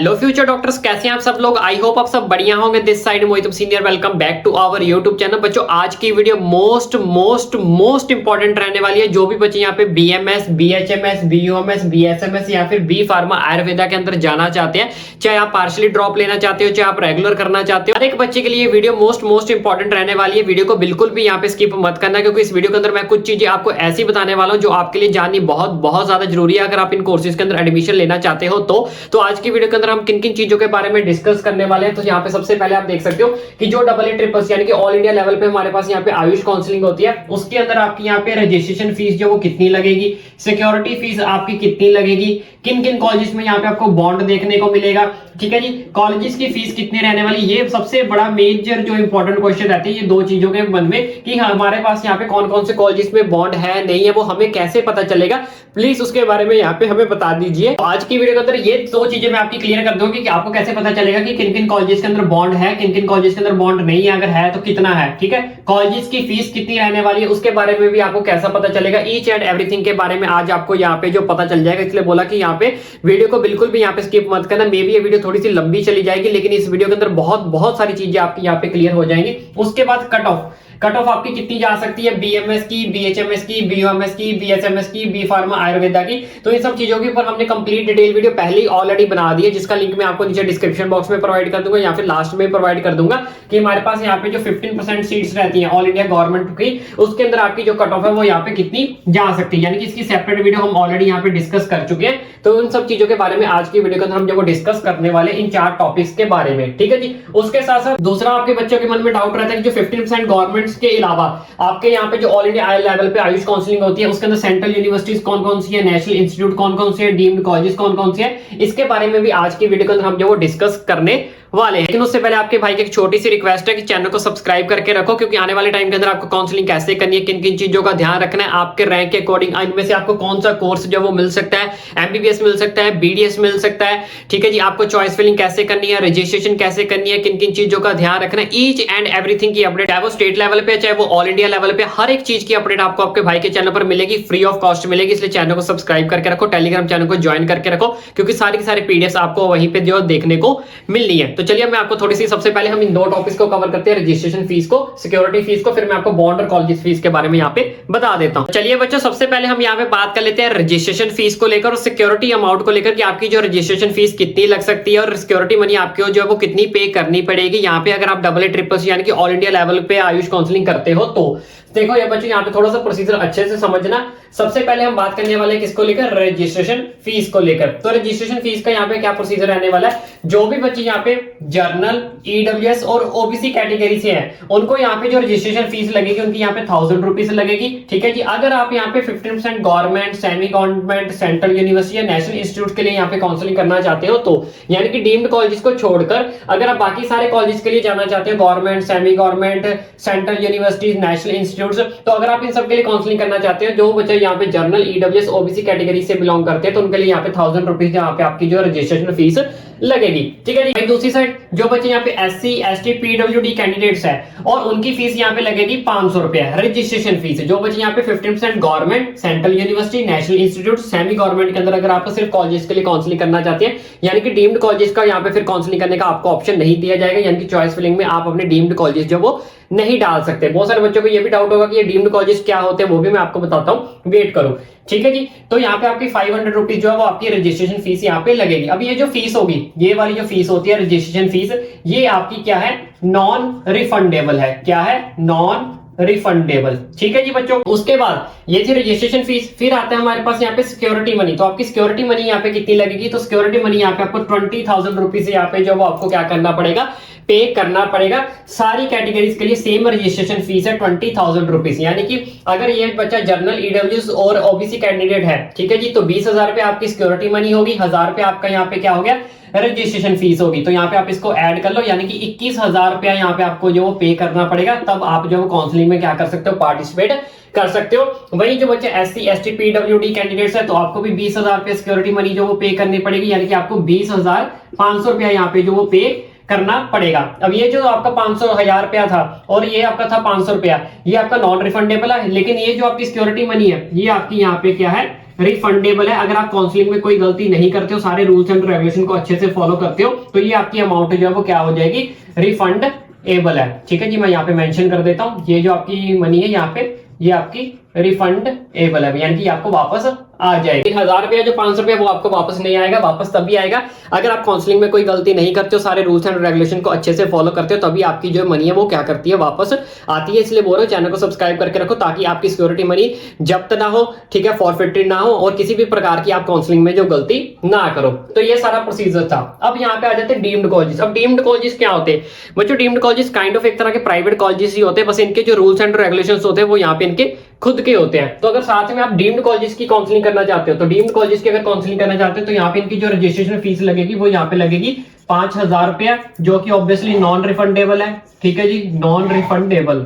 Hello future doctors, कैसे हैं आप सब लोग। आई होप आप सब बढ़िया होंगे। This side Mohit senior, welcome back to our YouTube channel. बच्चों आज की वीडियो मोस्ट इंपॉर्टेंट रहने वाली है। जो भी बच्चे यहाँ पे बीएमएस, बीएचएमएस, बीयूएमएस, बीएसएमएस या फिर बी फार्मा आयुर्वेदा के अंदर जाना चाहते हैं, चाहे आप पार्शियली ड्रॉप लेना चाहते हो, चाहे आप रेगुलर करना चाहते हो, हर एक बच्चे के लिए वीडियो मोस्ट इंपॉर्टेंट रहने वाली है। वीडियो को बिल्कुल भी यहाँ पे स्किप मत करना, क्योंकि इस वीडियो के अंदर मैं कुछ चीजें आपको ऐसी बताने वाला हूँ जो आपके लिए जाननी बहुत ज्यादा जरूरी है अगर आप इन कोर्सेज के अंदर एडमिशन लेना चाहते हो। तो आज की वीडियो के अंदर हम किन किन चीजों के बारे में डिस्कस करने वाले हैं। तो यहाँ पे सबसे पहले आप देख सकते हो कि जो डबल ए ट्रिपल्स यानी कि ऑल इंडिया लेवल पे हमारे पास यहाँ पे आयुष काउंसलिंग होती है, उसके अंदर आपकी यहाँ पे रजिस्ट्रेशन फीस जो वो कितनी लगेगी, सिक्योरिटी फीस आपकी कितनी लगेगी, किन किन कॉलेजेस में यहाँ पे आपको बॉन्ड देखने को मिलेगा, ठीक है जी, कॉलेजेस की फीस कितनी रहने वाली, ये सबसे बड़ा मेजर जो इंपॉर्टेंट क्वेश्चन रहते हैं ये दो चीजों के मन में कि हमारे पास यहाँ पे कौन कौन से कॉलेजेस में बॉन्ड है नहीं है, वो हमें कैसे पता चलेगा, प्लीज उसके बारे में यहाँ पे हमें बता दीजिए। आज की वीडियो के अंदर ये दो चीजें मैं आपकी क्लियर कर दूंगी कि आपको कैसे पता चलेगा कि किन किन कॉलेजेस के अंदर बॉन्ड है, किन किन कॉलेजेस के अंदर बॉन्ड नहीं है, अगर है तो कितना है, ठीक है, कॉलेजेस की फीस कितनी रहने वाली है उसके बारे में भी आपको कैसा पता चलेगा। ईच एंड एवरीथिंग के बारे में आज आपको यहाँ पे जो पता चल जाएगा, इसलिए बोला कि यहाँ पे वीडियो को बिल्कुल भी यहाँ पे स्किप मत करना। मे बी ये वीडियो थोड़ी सी लंबी चली जाएगी, लेकिन इस वीडियो के अंदर बहुत सारी चीजें आपकी यहाँ पे क्लियर हो जाएंगी। उसके बाद कट ऑफ आपकी कितनी जा सकती है, बीएमएस की, बीएचएमएस की, बीयूएमएस की, बीएसएमएस की, बी फार्मा आयुर्वेदा की। तो इन सब चीजों के ऊपर हमने कंप्लीट डिटेल वीडियो पहले ही ऑलरेडी बना दी है, जिसका लिंक मैं आपको नीचे डिस्क्रिप्शन बॉक्स में प्रोवाइड कर दूंगा या फिर लास्ट में प्रोवाइड कर दूंगा कि हमारे पास यहाँ पे जो 15% सीट्स रहती हैं ऑल इंडिया गवर्नमेंट की, उसके अंदर आपकी जो कट ऑफ है वो यहाँ पे कितनी जा सकती है, यानी कि इसकी सेपरेट वीडियो हम ऑलरेडी यहाँ पे डिस्कस कर चुके हैं। तो उन सब चीजों के बारे में आज की वीडियो के अंदर हम जो डिस्कस करने वाले इन 4 टॉपिक्स के बारे में, ठीक है जी। उसके साथ साथ दूसरा आपके बच्चों के मन में डाउट रहता है कि जो 15% गवर्नमेंट के अलावा आपके यहाँ पे जो ऑल इंडिया आई लेवल पे आयुष काउंसलिंग होती है, उसके अंदर सेंट्रल यूनिवर्सिटीज कौन कौन सी है, नेशनल इंस्टीट्यूट कौन कौन सी है, डीम्ड कॉलेजेस कौन कौन सी है, इसके बारे में भी आज की वीडियो के अंदर हम जो डिस्कस करने वाले हैं। लेकिन उससे पहले आपके भाई की एक छोटी सी रिक्वेस्ट है कि चैनल को सब्सक्राइब करके रखो, क्योंकि आने वाले टाइम के अंदर आपको काउंसलिंग कैसे करनी है, किन किन चीजों का ध्यान रखना है, आपके रैंक के अकॉर्डिंग इनमें से आपको कौन सा कोर्स जो वो मिल सकता है, एमबीबीएस मिल सकता है, बीडीएस मिल सकता है, ठीक है जी, आपको चॉइस फिलिंग कैसे करनी है, रजिस्ट्रेशन कैसे करनी है, किन किन चीजों का ध्यान रखना है, ईच एंड एवरीथिंग की अपडेट, चाहे वो स्टेट लेवल पे चाहे वो ऑल इंडिया लेवल पे, हर एक चीज की अपडेट आपको आपके भाई के चैनल पर मिलेगी, फ्री ऑफ कॉस्ट मिलेगी। इसलिए चैनल को सब्सक्राइब करके रखो, टेलीग्राम चैनल को ज्वाइन करके रखो, क्योंकि सारी की सारी पीडीएफ आपको वहीं पे जो देखने को मिलनी है। तो चलिए मैं आपको थोड़ी सी सबसे पहले हम इन दो टॉपिक्स को कवर करते हैं, रजिस्ट्रेशन फीस को, सिक्योरिटी फीस को, फिर मैं आपको बॉन्ड और कॉलेज फीस के बारे में यहाँ पे बता देता हूँ। चलिए बच्चों सबसे पहले हम यहाँ पे बात कर लेते हैं रजिस्ट्रेशन फीस को लेकर और सिक्योरिटी अमाउंट को लेकर कि आपकी जो रजिस्ट्रेशन फीस कितनी लग सकती है और सिक्योरिटी मनी आपको जो है वो कितनी पे करनी पड़ेगी। यहाँ पे अगर आप डबल ए ट्रिपल यानी कि ऑल इंडिया लेवल पे आयुष काउंसलिंग करते हो तो देखो ये बच्चों यहाँ पे थोड़ा सा प्रोसीजर अच्छे से समझना। सबसे पहले हम बात करने वाले हैं किसको लेकर, रजिस्ट्रेशन फीस को लेकर। तो रजिस्ट्रेशन फीस का यहाँ पे क्या प्रोसीजर रहने वाला है, जो भी बच्चे यहाँ पे जर्नल, ईडब्ल्यूएस और ओबीसी कैटेगरी से हैं उनको यहाँ पे जो रजिस्ट्रेशन फीस लगेगी उनकी यहाँ पे 1000 रुपीज लगेगी, ठीक है जी। अगर आप यहाँ पे 15% government, semi government, central university या नेशनल इंस्टीट्यूट के लिए यहाँ पे काउंसलिंग करना चाहते हो तो यानी कि डीम्ड कॉलेजेस को छोड़कर अगर आप बाकी सारे कॉलेजेस के लिए जाना चाहते हो, government, semi government, central universities, national institute, तो अगर आप इन सब के लिए काउंसलिंग करना चाहते हो, जो बच्चे यहाँ पे जर्नल, ईडब्ल्यूएस, ओबीसी कैटेगरी से बिलोंग करते हैं तो उनके लिए यहाँ पे 1000 रुपीज यहाँ पे आपकी जो रजिस्ट्रेशन फीस लगेगी, ठीक है जी। दूसरी साइड जो बच्चे यहाँ पे एससी, एसटी, पीडब्ल्यूडी कैंडिडेट्स है और उनकी फीस यहाँ पे लगेगी 500 रुपया रजिस्ट्रेशन फीस। जो बच्चे यहाँ पे 15% government, central university, national institute, semi government के अंदर अगर आप सिर्फ कॉलेजेस के लिए काउंसलिंग करना चाहते हैं, यानी कि डीम्ड कॉलेजेस का यहाँ पे फिर काउंसलिंग करने का आपको ऑप्शन नहीं दिया जाएगा, यानी कि चॉइस फिलिंग में आप अपने डीम्ड कॉलेजेस जो वो नहीं डाल सकते। बहुत सारे बच्चों को ये भी डाउट होगा कि ये डीम्ड कॉलेजेस क्या होते हैं, वो भी मैं आपको बताता हूँ, वेट करो, ठीक है जी। तो यहाँ पे आपकी 500 रुपीज जो है वो आपकी रजिस्ट्रेशन फीस यहाँ पे लगेगी। अब ये जो फीस होगी, ये वाली जो फीस होती है रजिस्ट्रेशन फीस, ये आपकी क्या है, नॉन रिफंडेबल है। क्या है, नॉन रिफंडेबल, ठीक है जी बच्चों। उसके बाद ये थी रजिस्ट्रेशन फीस, फिर आता है हमारे पास यहाँ पे सिक्योरिटी मनी। तो आपकी सिक्योरिटी मनी यहाँ पे कितनी लगेगी, तो सिक्योरिटी मनी यहाँ पे आपको 20,000 रुपीज यहाँ पे जो वो आपको क्या करना पड़ेगा, पे करना पड़ेगा। सारी कैटेगरीज के लिए सेम रजिस्ट्रेशन फीस है 20,000 रुपीज, यानी कि अगर ये बच्चा जर्नल, ईडब्ल्यूएस और ओबीसी कैंडिडेट है, ठीक है जी, तो 20,000 रुपए आपकी सिक्योरिटी मनी होगी, 1000 रुपए आपका यहाँ पे क्या हो गया, रजिस्ट्रेशन फीस होगी। तो यहाँ पे आप इसको ऐड कर लो, यानी कि 21,000 रुपया यहाँ पे आपको जो पे करना पड़ेगा, तब आप जो काउंसलिंग में क्या कर सकते हो, पार्टिसिपेट कर सकते हो। वही जो बच्चे एससी, एसटी, पीडब्ल्यूडी कैंडिडेट्स है तो आपको भी 20,000 रुपया सिक्योरिटी मनी जो वो पे करनी पड़ेगी, यानी कि आपको 20,500 रुपया यहाँ पे जो वो पे करना पड़ेगा। अब ये जो आपका 500,000 रुपया था और ये आपका था 500 रुपया, ये आपका नॉन रिफंडेबल है, लेकिन ये जो आपकी सिक्योरिटी मनी है ये आपकी यहाँ पे क्या है, रिफंडेबल है। अगर आप काउंसलिंग में कोई गलती नहीं करते हो, सारे रूल्स एंड रेगुलेशन को अच्छे से फॉलो करते हो, तो ये आपकी अमाउंट जो है वो क्या हो जाएगी, रिफंडेबल है। ठीक है जी, मैं यहाँ पे मेंशन कर देता हूँ, ये जो आपकी मनी है यहाँ पे ये आपकी रिफंडेबल है, यानी कि आपको वापस आ जाएगी। 1000 रुपया जो 500 रुपया वो आपको वापस नहीं आएगा, वापस तभी आएगा अगर आप काउंसलिंग में कोई गलती नहीं करते हो, सारे रूल्स एंड रेगुलेशन को अच्छे से फॉलो करते हो, तभी आपकी जो मनी है वो क्या करती है, वापस आती है। इसलिए बोल रहा हूं चैनल को सब्सक्राइब करके रखो ताकि आपकी सिक्योरिटी मनी जब्त ना हो, ठीक है, फॉरफिटेड ना हो और किसी भी प्रकार की आप काउंसलिंग में जो गलती ना करो। तो ये सारा प्रोसीजर था। अब यहाँ पे आ जाते हैं डीम्ड कॉलेजेस। अब डीम्ड कॉलेजेस क्या होते हैं बच्चों? डीम्ड कॉलेजेस काइंड ऑफ एक तरह के प्राइवेट कॉलेजेस ही होते हैं, बस इनके जो रूल्स एंड रेगुलेशन होते हैं वो यहाँ पे इनके खुद के होते हैं। तो अगर साथ में आप डीम्ड कॉलेजेस की काउंसलिंग करना चाहते हो, तो डीम्ड कॉलेजेस की अगर काउंसलिंग करना चाहते हो तो यहाँ पे इनकी जो रजिस्ट्रेशन फीस लगेगी वो यहाँ पे लगेगी 5000 रुपया, जो कि ऑब्वियसली नॉन रिफंडेबल है। ठीक है जी, नॉन रिफंडेबल।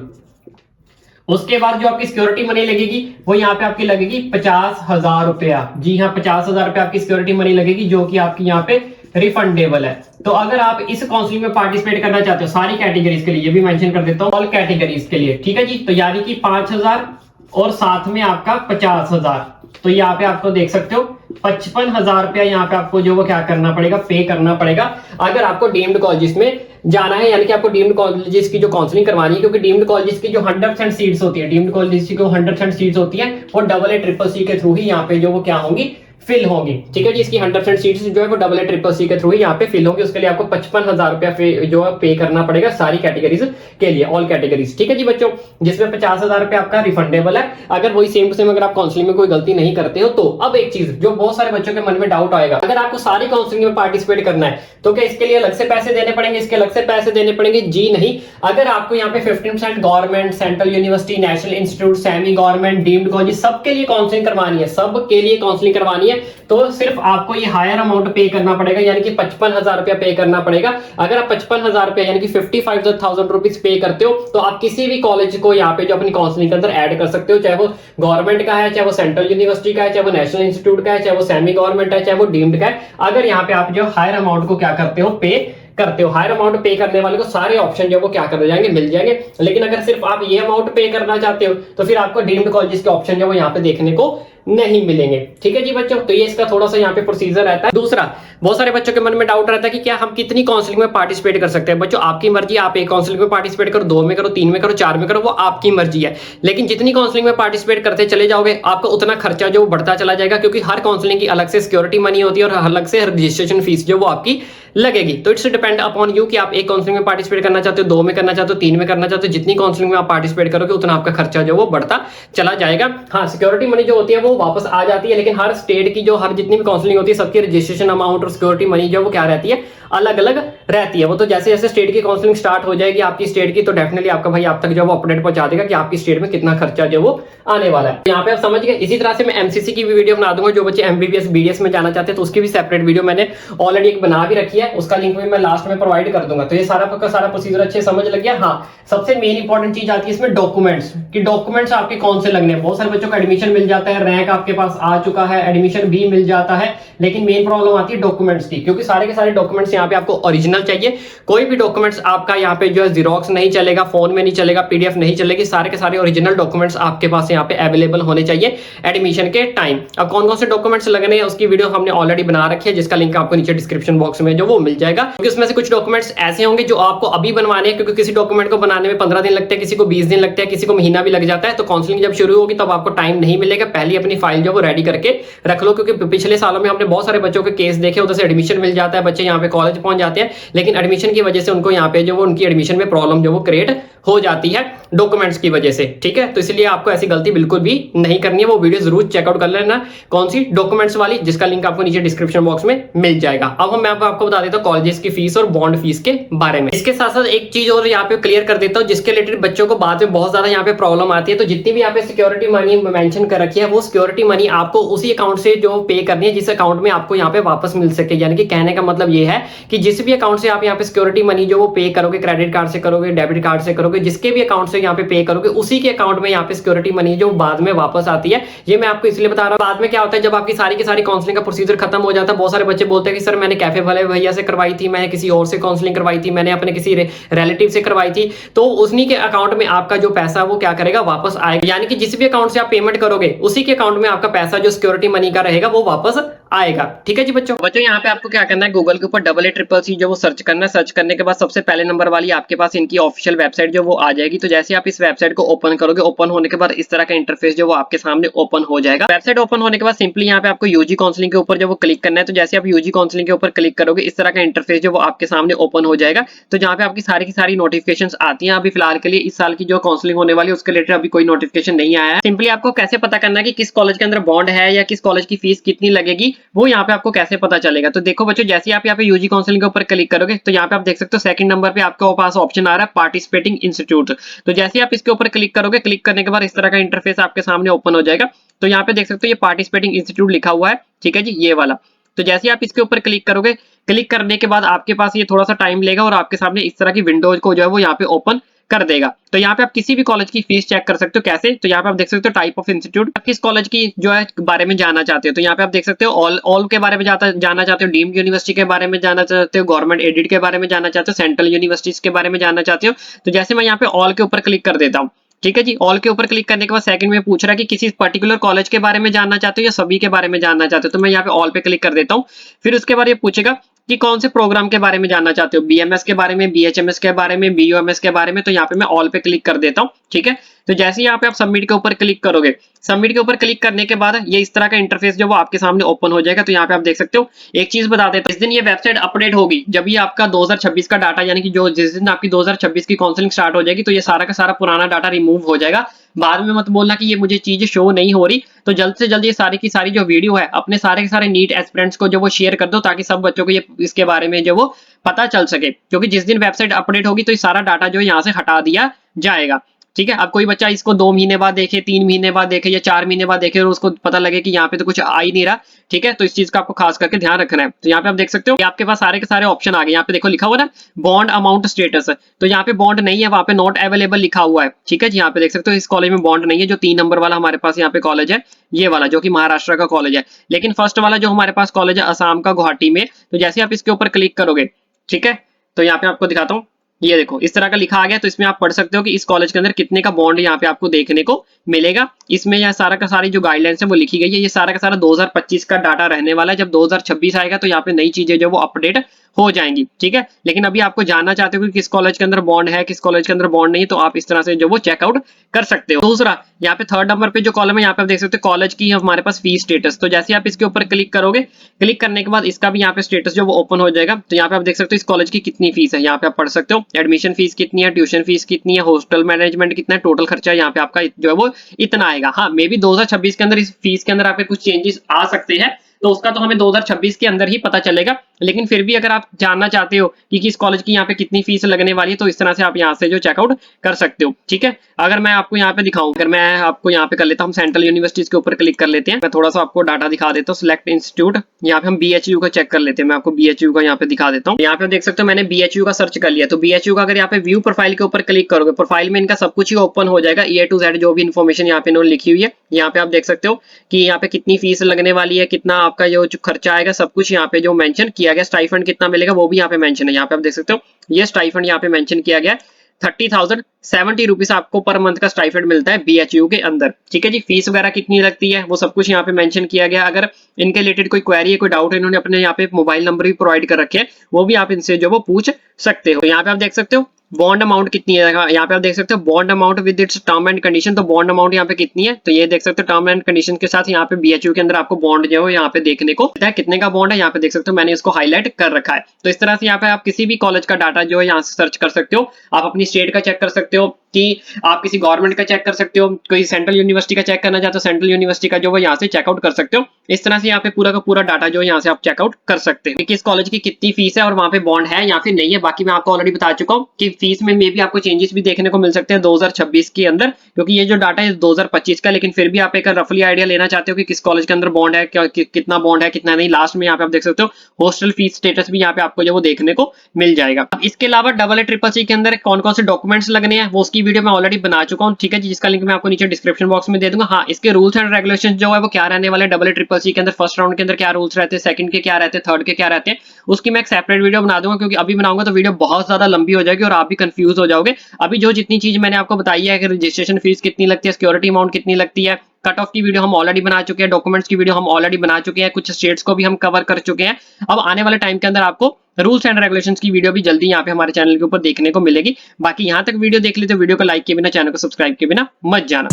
उसके बाद जो आपकी सिक्योरिटी मनी लगेगी वो यहाँ पे आपकी लगेगी 50,000 रुपया। जी हाँ, 50,000 रुपया आपकी सिक्योरिटी मनी लगेगी, जो कि आपकी यहाँ पे रिफंडेबल है। तो अगर आप इस काउंसलिंग में पार्टिसिपेट करना चाहते हो सारी कैटेगरीज के लिए, ये भी मेंशन कर देता हूँ, ऑल कैटेगरीज के लिए, ठीक है जी, तो यानी कि 5000 और साथ में आपका 50,000, तो यहाँ पे आपको देख सकते हो 55,000 रुपया यहाँ पे आपको जो वो क्या करना पड़ेगा, पे करना पड़ेगा अगर आपको डीम्ड कॉलेजेस में जाना है, यानी कि आपको डीम्ड कॉलेजेस की जो काउंसलिंग करवानी है। क्योंकि डीम्ड कॉलेजेस की जो 100% सीट्स होती है, डीम्ड कॉलेजेस की जो 100% सीट्स होती है वो AA-CCC के थ्रू ही यहाँ पे जो वो क्या होंगी, फिल होंगी। ठीक है जी, इसकी 100% सीट्स जो है वो AA-CCC के थ्रू ही यहाँ पे फिल होंगी। उसके लिए आपको 55,000 रुपया जो है पे करना पड़ेगा सारी कैटेगरीज के लिए, ऑल कैटेगरीज। ठीक है जी बच्चों, जिसमें 50,000 रुपया आपका रिफंडेबल है अगर वही सेम टू सेम अगर आप काउंसलिंग में कोई गलती नहीं करते हो तो। अब एक चीज जो बहुत सारे बच्चों के मन में डाउट आएगा, अगर आपको सारी काउंसलिंग में पार्टिसिपेट करना है तो क्या इसके लिए अलग से पैसे देने पड़ेंगे, इसके अलग से पैसे देने पड़ेंगे? जी नहीं। अगर आपको यहाँ पे 15% government, central university, national institute, semi government, deemed college, सबके लिए काउंसलिंग करवानी है, सबके लिए काउंसलिंग करवानी है, तो सिर्फ आपको ये हायर अमाउंट पे करना पड़ेगा, यानी कि 55,000 रुपया पे करना पड़ेगा। अगर आप 55,000 रुपया यानी कि 55,000 रुपीज पे करते हो तो आप किसी भी कॉलेज को यहाँ पे जो अपनी काउंसलिंग के अंदर ऐड कर सकते हो, चाहे वो गवर्नमेंट का है, चाहे वो सेंट्रल यूनिवर्सिटी का है, चाहे वो नेशनल इंस्टीट्यूट का है, चाहे वो सेमी गवर्नमेंट है, चाहे वो डीम्ड का है। अगर यहाँ पे आप जो हायर अमाउंट को क्या करते हो, पे करते हो, हायर अमाउंट पे करने वाले को सारे ऑप्शन जो वो क्या कर जाएंगे, मिल जाएंगे। लेकिन अगर सिर्फ आप ये अमाउंट पे करना चाहते हो तो फिर आपको डीम्ड कॉलेजेस के ऑप्शन जो वो यहाँ पे देखने को नहीं मिलेंगे। ठीक है जी बच्चों, तो ये इसका थोड़ा सा यहाँ पे प्रोसीजर रहता है। दूसरा, बहुत सारे बच्चों के मन में डाउट रहता है कि क्या हम कितनी काउंसलिंग में पार्टिसिपेट कर सकते हैं। बच्चों आपकी मर्जी, आप एक काउंसलिंग में पार्टिसिपेट करो, 2 में करो, 3 में करो, 4 में करो, वो आपकी मर्जी है। लेकिन जितनी काउंसलिंग में पार्टिसिपेट करते चले जाओगे आपका उतना खर्चा जो बढ़ता चला जाएगा, क्योंकि हर काउंसलिंग की अलग से सिक्योरिटी मनी होती है और अलग से रजिस्ट्रेशन फीस जो वो आपकी लगेगी। तो इट्स डिपेंड अपॉन यू कि आप एक काउंसलिंग में पार्टिसिपेट करना चाहते हो, 2 में करना चाहते हो, 3 में करना चाहते हो। जितनी काउंसलिंग में आप पार्टिसिपेट करोगे उतना आपका खर्चा जो वो बढ़ता चला जाएगा। हाँ, सिक्योरिटी मनी जो होती है वो वापस आ जाती है, लेकिन हर स्टेट की जो हर जितनी भी काउंसलिंग होती है सबकी रजिस्ट्रेशन अमाउंट और सिक्योरिटी मनी जो वो क्या रहती है, अलग अलग रहती है। वो तो जैसे जैसे स्टेट की काउंसलिंग स्टार्ट हो जाएगी आपकी स्टेट की, तो डेफिनेटली आपका भाई आप तक जो वो अपडेट पहुंचा देगा कि आपकी स्टेट में कितना खर्चा जो वो आने वाला है। यहाँ पे आप समझ गए। इसी तरह से मैं एमसीसी की भी वीडियो बना दूंगा, जो बच्चे एमबीबीएस बीडीएस में जाना चाहते हैं तो उसकी भी सेपरेट वीडियो मैंने ऑलरेडी एक बना भी रखी है, उसका लिंक भी मैं लास्ट में प्रोवाइड कर दूंगा। तो ये सारा का सारा प्रोसीजर अच्छे समझ लग गया। हाँ, सबसे मेन इंपॉर्टेंट चीज आती है इसमें डॉक्यूमेंट्स, कि डॉक्यूमेंट्स आपके कौन से लगने हैं। बहुत सारे बच्चों को एडमिशन मिल जाता है, रैंक आपके पास आ चुका है, एडमिशन भी मिल जाता है, लेकिन मेन प्रॉब्लम आती है डॉक्यूमेंट्स की, क्योंकि सारे के सारे डॉक्यूमेंट्स यहाँ पे आपको ओरिजिनल चाहिए। कोई भी डॉक्यूमेंट्स आपका यहाँ पे जो है जीरोक्स नहीं चलेगा, फोन में नहीं चलेगा, पीडीएफ नहीं चलेगी, सारे के सारे ओरिजिनल डॉक्यूमेंट्स आपके पास यहाँ पे अवेलेबल होने चाहिए एडमिशन के टाइम। अब कौन कौन से डॉक्यूमेंट्स लगने हैं उसकी वीडियो हमने ऑलरेडी बना रखी है, जिसका लिंक आपको नीचे डिस्क्रिप्शन बॉक्स में जो वो मिल जाएगा। क्योंकि उसमें से कुछ डॉक्यूमेंट्स ऐसे होंगे जो आपको अभी बनवाने हैं, क्योंकि किसी डॉक्यूमेंट को बनाने में 15 दिन लगते हैं, किसी को 20 दिन लगते हैं, किसी को महीना भी लग जाता है। तो काउंसलिंग जब शुरू होगी तब आपको टाइम नहीं मिलेगा, पहले अपनी फाइल जो वो रेडी करके रख लो। क्योंकि पिछले सालों में हमने बहुत सारे बच्चों के केस देखे, उधर से एडमिशन मिल जाता है, बच्चे यहाँ पे कॉलेज पहुंच जाते हैं, लेकिन एडमिशन की वजह से उनको यहाँ पे जो वो उनकी एडमिशन में प्रॉब्लम जो वो क्रिएट हो जाती है डॉक्यूमेंट्स की वजह से। ठीक है, तो इसलिए आपको ऐसी गलती बिल्कुल भी नहीं करनी है। वो वीडियो जरूर चेकआउट कर लेना, कौन सी डॉक्यूमेंट्स वाली, जिसका लिंक आपको नीचे डिस्क्रिप्शन बॉक्स में मिल जाएगा। अब मैं आपको बता देता हूँ कॉलेजेस की फीस और बॉन्ड फीस के बारे में। इसके साथ साथ एक चीज और यहाँ पे क्लियर कर देता हूँ, जिसके रिलेटेड बच्चों को बाद में बहुत ज्यादा यहाँ पे प्रॉब्लम आती है। तो जितनी भी यहाँ पे सिक्योरिटी मनी मेंशन कर रखी है, वो सिक्योरिटी मनी आपको उसी अकाउंट से जो पे करनी है जिस अकाउंट में आपको यहाँ पे वापस मिल सके। यानी कि कहने का मतलब ये है कि जिस भी अकाउंट से आप यहाँ पे सिक्योरिटी मनी जो वो पे करोगे, क्रेडिट कार्ड से करोगे, डेबिट कार्ड से करोगे, जिसके भी अकाउंट से से यहाँ पे पे करोगे उसी के अकाउंट में यहाँ पे सिक्योरिटी मनी जो बाद में वापस आती है। ये मैं आपको इसलिए बता रहा हूँ। बाद में क्या होता है, जब आपकी सारी की सारी काउंसलिंग का प्रोसीजर खत्म हो जाता है, बहुत सारे बच्चे बोलते हैं कि सर मैंने कैफे वाले भैया से करवाई थी, मैंने किसी और से काउंसलिंग करवाई थी, मैंने अपने किसी रिलेटिव से करवाई थी, तो उसी के अकाउंट में आपका जो पैसा वो क्या करेगा, वापस आएगा। यानी कि जिस भी अकाउंट से आप पेमेंट करोगे उसी के अकाउंट में आपका पैसा जो सिक्योरिटी मनी का रहेगा वो वापस आएगा। ठीक है जी बच्चों। यहाँ पे आपको क्या करना है, गूगल के ऊपर CCC जो वो सर्च करना है। सर्च करने के बाद सबसे पहले नंबर वाली आपके पास इनकी ऑफिशियल वेबसाइट जो वो आ जाएगी। तो जैसे आप इस वेबसाइट को ओपन करोगे, ओपन होने के बाद इस तरह का इंटरफेस जो वो आपके सामने ओपन हो जाएगा। वेबसाइट ओपन होने के बाद सिंपली यहाँ पे आपको यूजी काउंसलिंग के ऊपर जो वो क्लिक करना है। तो जैसे आप यूजी काउंसलिंग के ऊपर क्लिक करोगे, इस तरह का इंटरफेस जो वो आपके सामने ओपन हो जाएगा। तो जहाँ पे आपकी सारी की सारी नोटिफिकेशंस आती हैं। अभी फिलहाल के लिए इस साल की जो काउंसलिंग होने वाली है उसके रिलेटेड अभी कोई नोटिफिकेशन नहीं आया है। सिंपली आपको कैसे पता करना है कि किस कॉलेज के अंदर बॉन्ड है या किस कॉलेज की फीस कितनी लगेगी, वो यहाँ पे आपको कैसे पता चलेगा। तो देखो बच्चों, जैसे आप यहाँ पे यूजी काउंसलिंग के ऊपर क्लिक करोगे तो यहाँ पे आप देख सकते हो सेकंड नंबर पे आपके पास ऑप्शन आ रहा है पार्टिसिपेटिंग इंस्टीट्यूट। तो जैसे आप इसके ऊपर क्लिक करोगे, क्लिक करने के बाद इस तरह का इंटरफेस आपके सामने ओपन हो जाएगा। तो यहाँ पे देख सकते हो ये पार्टिसिपेटिंग इंस्टीट्यूट लिखा हुआ है, ठीक है जी, ये वाला। तो जैसे आप इसके ऊपर क्लिक करोगे, क्लिक करने के बाद आपके पास ये थोड़ा सा टाइम लेगा और आपके सामने इस तरह की विंडोज को जो है वो यहाँ पे ओपन कर देगा। तो यहाँ पे आप किसी भी कॉलेज की फीस चेक कर सकते हो। कैसे? तो यहाँ पे आप देख सकते हो टाइप ऑफ इंस्टीट्यूट, आप किस कॉलेज की जो है बारे में जानना चाहते हो। तो यहाँ पे आप देख सकते हो ऑल के बारे में जानना चाहते हो, डीम्ड यूनिवर्सिटी के बारे में जानना चाहते हो, गवर्नमेंट एडेड के बारे में जानना चाहते हो, सेंट्रल यूनिवर्सिटीज के बारे में जानना चाहते हो। तो जैसे मैं यहाँ पे ऑल के ऊपर क्लिक कर देता हूँ, ठीक है जी। ऑल के ऊपर क्लिक करने के बाद सेकंड में पूछ रहा है कि किसी पर्टिकुलर कॉलेज के बारे में जानना चाहते हो या सभी के बारे में जानना चाहते हो। तो मैं यहाँ पे ऑल पे क्लिक कर देता हूँ। फिर उसके बाद ये पूछेगा कि कौन से प्रोग्राम के बारे में जानना चाहते हो, बीएमएस के बारे में, बीएचएमएस के बारे में, बीयूएमएस के बारे में। तो यहाँ पे मैं ऑल पे क्लिक कर देता हूँ, ठीक है। तो जैसे यहाँ पे आप सबमिट के ऊपर क्लिक करोगे, सबमिट के ऊपर क्लिक करने के बाद ये इस तरह का इंटरफेस जो वो आपके सामने ओपन हो जाएगा। तो यहाँ पे आप देख सकते हो, एक चीज बता देता हूं, इस दिन ये वेबसाइट अपडेट होगी जब ये आपका 2026 का डाटा, यानी कि जो जिस दिन आपकी 2026 की काउंसलिंग स्टार्ट हो जाएगी, तो ये सारा का सारा पुराना डाटा रिमूव हो जाएगा। बाद में मत बोलना कि ये मुझे चीज शो नहीं हो रही। तो जल्द से जल्द ये सारी की सारी जो वीडियो है अपने सारे के सारे नीट एस्पिरेंट्स को जो वो शेयर कर दो, ताकि सब बच्चों को ये इसके बारे में जो वो पता चल सके। क्योंकि जिस दिन वेबसाइट अपडेट होगी तो ये सारा डाटा जो है यहाँ से हटा दिया जाएगा, ठीक है। अब कोई बच्चा इसको 2 महीने बाद देखे, 3 महीने बाद देखे या 4 महीने बाद देखे और उसको पता लगे कि यहाँ पे तो कुछ आ ही नहीं रहा, ठीक है। तो इस चीज का आपको खास करके ध्यान रखना है। तो यहाँ पे आप देख सकते हो कि आपके पास सारे के सारे ऑप्शन आ गए। यहाँ पे देखो लिखा हुआ ना बॉन्ड अमाउंट स्टेटस, तो यहाँ पे बॉन्ड नहीं है, वहां पे नॉट अवेलेबल लिखा हुआ है, ठीक है जी। यहाँ पे देख सकते हो इस कॉलेज में बॉन्ड नहीं है। जो 3 नंबर वाला हमारे पास यहाँ पे कॉलेज है, ये वाला जो कि महाराष्ट्र का कॉलेज है। लेकिन फर्स्ट वाला जो हमारे पास कॉलेज है असम का, गुवाहाटी में, तो जैसे आप इसके ऊपर क्लिक करोगे, ठीक है, तो यहाँ पे आपको दिखाता हूँ, ये देखो इस तरह का लिखा आ गया। तो इसमें आप पढ़ सकते हो कि इस कॉलेज के अंदर कितने का बॉन्ड यहाँ पे आपको देखने को मिलेगा। इसमें यह सारा का सारी जो गाइडलाइंस है वो लिखी गई है। ये सारा का सारा 2025 का डाटा रहने वाला है। जब 2026 आएगा तो यहाँ पे नई चीजें जो वो अपडेट हो जाएंगी, ठीक है। लेकिन अभी आपको जानना चाहते हो कि किस कॉलेज के अंदर बॉन्ड है, किस कॉलेज के अंदर बॉन्ड नहीं, तो आप इस तरह से जो वो चेकआउट कर सकते हो। दूसरा, यहाँ पे थर्ड नंबर पे जो कॉलम है, यहाँ पे आप देख सकते हो कॉलेज की हमारे पास फीस स्टेटस। तो जैसे आप इसके ऊपर क्लिक करोगे, क्लिक करने के बाद इसका भी यहाँ पे स्टेटस जो वो ओपन हो जाएगा। तो यहाँ पे आप देख सकते हो इस कॉलेज की कितनी फीस है, यहाँ पे आप पढ़ सकते हो एडमिशन फीस कितनी है, ट्यूशन फीस कितनी है, हॉस्टल मैनेजमेंट कितना है, टोटल खर्चा यहाँ पे आपका जो है वो इतना आएगा। हाँ, मे बी 2026 के अंदर इस फीस के अंदर आपके कुछ चेंजेस आ सकते हैं, तो उसका तो हमें 2026 के अंदर ही पता चलेगा। लेकिन फिर भी अगर आप जानना चाहते हो कि किस कॉलेज की यहाँ पे कितनी फीस लगने वाली है, तो इस तरह से आप यहाँ से जो चेकआउट कर सकते हो, ठीक है। अगर मैं आपको यहाँ पे दिखाऊं, अगर मैं आपको यहाँ पे कर लेता हूँ, सेंट्रल यूनिवर्सिटीज के ऊपर क्लिक कर लेते हैं। मैं थोड़ा सा आपको डाटा दिखा देता हूँ। सिलेक्ट इंस्टीट्यूट, यहाँ पे हम बीएचयू का चेक कर लेते हैं। मैं आपको बीएचयू का यहाँ पे दिखा देता हूँ। यहाँ पे देख सकते हो मैंने बीएचयू का सर्च कर लिया। तो बीएचयू का अगर यहाँ पे व्यू प्रोफाइल के ऊपर क्लिक करोगे, प्रोफाइल में इनका सब कुछ ही ओपन हो जाएगा, ए टू जेड जो भी इन्फॉर्मेशन यहाँ पे इन्होंने लिखी हुई है। यहाँ पे आप देख सकते हो कि यहाँ पे कितनी फीस लगने वाली है, कितना आपका जो खर्चा आएगा, सब कुछ यहाँ पे जो मेंशन किया गया। स्टाइफंड कितना मिलेगा वो भी यहाँ पे मेंशन है। यहाँ पे आप देख सकते हो ये स्टाइफंड यहाँ पे मेंशन किया गया है। 30,070 रुपीज आपको पर मंथ का स्टाइफंड मिलता है बीएचयू के अंदर, ठीक है जी। फीस वगैरह कितनी लगती है वो सब कुछ यहाँ पे मेंशन किया गया। अगर इनके रिलेटेड कोई क्वेरी है, कोई डाउट है, इन्होंने अपने यहाँ पे मोबाइल नंबर भी प्रोवाइड कर रखे हैं, वो भी आप इनसे जो वो पूछ सकते हो। तो यहाँ पे आप देख सकते हो बॉन्ड अमाउंट कितनी है। यहाँ पे आप देख सकते हो bond amount with its term and condition. तो बॉन्ड अमाउंट यहाँ पे कितनी है, तो ये देख सकते हो टर्म एंड कंडीशन के साथ यहाँ पे बीएचयू के अंदर आपको बॉन्ड जो है यहाँ पे देखने को मिलता है। कितने का बॉन्ड है यहाँ पे देख सकते हो, मैंने इसको हाईलाइट कर रखा है। तो इस तरह से यहाँ पे आप किसी भी कॉलेज का डाटा जो है यहाँ से सर्च कर सकते हो। आप अपनी स्टेट का चेक कर सकते हो, कि आप किसी गवर्नमेंट का चेक कर सकते हो, कोई सेंट्रल यूनिवर्सिटी का चेक करना चाहते हो, सेंट्रल यूनिवर्सिटी का जो वो यहाँ से चेकआउट कर सकते हो। इस तरह से यहाँ पे पूरा का पूरा डाटा जो है यहाँ से आप चेकआउट कर सकते हो कि किस कॉलेज की कितनी फीस है और वहाँ पे बॉन्ड है या फिर नहीं है। बाकी मैं आपको ऑलरेडी बता चुका हूँ कि फीस में मे भी आपको चेंजेस भी देखने को मिल सकते हैं 2026 के अंदर, क्योंकि ये जो डाटा है 2025 का। लेकिन फिर भी आप एक रफली आइडिया लेना चाहते हो कि किस कॉलेज के अंदर बॉन्ड है, कितना बॉन्ड है, कितना नहीं। लास्ट में यहाँ पे आप देख सकते हो हॉस्टल फीस स्टेटस भी यहाँ पे आपको जो वो देखने को मिल जाएगा। अब इसके अलावा AA CCC के अंदर कौन कौन से डॉक्यूमेंट्स लगने हैं वो उसकी की वीडियो मैं ऑलरेडी बना चुका हूँ, ठीक है जी, जिसका लिंक मैं आपको नीचे डिस्क्रिप्शन बॉक्स में दे दूंगा। हाँ, इसके रूल्स एंड रेगुलेशन जो है वो क्या रहने वाले, डबल ट्रिपल सी के अंदर फर्स्ट राउंड के अंदर क्या रूल्स रहते हैं, सेकंड के क्या रहते हैं, थर्ड के क्या रहते हैं, उसकी मैं एक सेपरेट वीडियो बना दूंगा, क्योंकि अभी बनाऊंगा तो वीडियो बहुत ज्यादा लंबी हो जाएगी और आप भी कंफ्यूज हो जाओगे। अभी जो जितनी चीज मैंने आपको बताई है कि रजिस्ट्रेशन फीस कितनी लगती है, सिक्योरिटी अमाउंट कितनी लगती है, कट ऑफ की वीडियो हम ऑलरेडी बना चुके हैं, डॉक्यूमेंट्स की वीडियो हम ऑलरेडी बना चुके हैं, कुछ स्टेट्स को भी हम कवर कर चुके हैं। अब आने वाले टाइम के अंदर आपको रूल्स एंड रेगुलेशंस की वीडियो भी जल्दी यहाँ पे हमारे चैनल के ऊपर देखने को मिलेगी। बाकी यहाँ तक वीडियो देख ली तो वीडियो को लाइक किए बिना, चैनल को सब्सक्राइब किए बिना मत जाना।